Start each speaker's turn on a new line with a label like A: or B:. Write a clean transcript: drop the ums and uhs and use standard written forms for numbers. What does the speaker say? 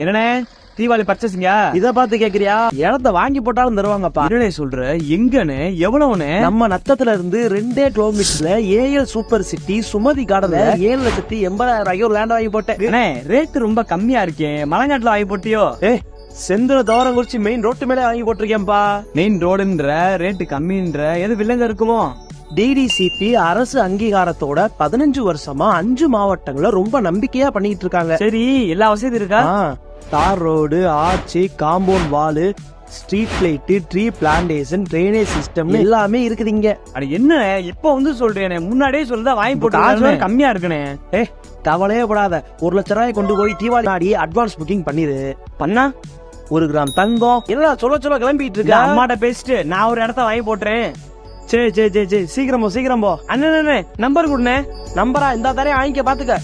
A: என்னண்ணே தீபாவளி பர்ச்சேசிங்க
B: இத பாத்து கேக்குறியா? இடத்த வாங்கி போட்டாலும் தருவாங்கப்பா.
A: என்னண்ணே சொல்ற? எங்கண்ணே? எவ்வளவுண்ணே?
B: நம்ம நத்தத்துல இருந்து 2 கிலோமீட்டர்ல ஏஎல் சூப்பர் சிட்டி சுமதி கார்டன்ல 7,80,000 ஒரு லேண்ட் வாங்கி போட்டேன்.
A: அண்ணே ரேட் ரொம்ப கம்மியா இருக்கேன். மலைநாட்டுல வாங்கி போட்டியோ?
B: செந்தூர தோரம் குறிச்சி மெயின் ரோட்டு மேலே வாங்கி போட்டிருக்கேன்பா.
A: மெயின் ரோடுன்ற ரேட்டு கம்மின்ற எது வில்லங்க இருக்குமோ?
B: டிடிசிபி அரசு அங்கீகாரத்தோட 15 வருஷமா 5 மாவட்டங்கள ரொம்ப நம்பிக்கையா பண்ணிட்டு இருக்காங்க.
A: சரி, எல்லா வசதி இருக்கா?
B: தார் ரோடு, ஆர்ச்சி, காம்பவுண்ட் வாலு, street light, tree plantation, drainage system எல்லாமே இருக்குதுங்க.
A: அட என்ன இப்ப வந்து சொல்றேனே, முன்னாடியே சொல்றதா வாங்கி போட்டு கம்மியா இருக்குனே.
B: கவலையே படாத, 1 லட்சம் ரூபாய் கொண்டு போய் தீபாவளி நாடி அட்வான்ஸ் புக்கிங் பண்ணிரு.
A: பண்ணா
B: 1 கிராம் தங்கம் எல்லாம் சொல்ல கிளம்பிட்டு இருக்க.
A: அம்மாட்ட பேசிட்டு நான் ஒரு இடத்த வாங்கி போட்டுறேன்.
B: சரி சீக்கிரம் போ.
A: அண்ணன் நம்பர் கொடுனே.
B: நம்பரா இந்த தரையும் வாங்கிக்க பாத்துக்க.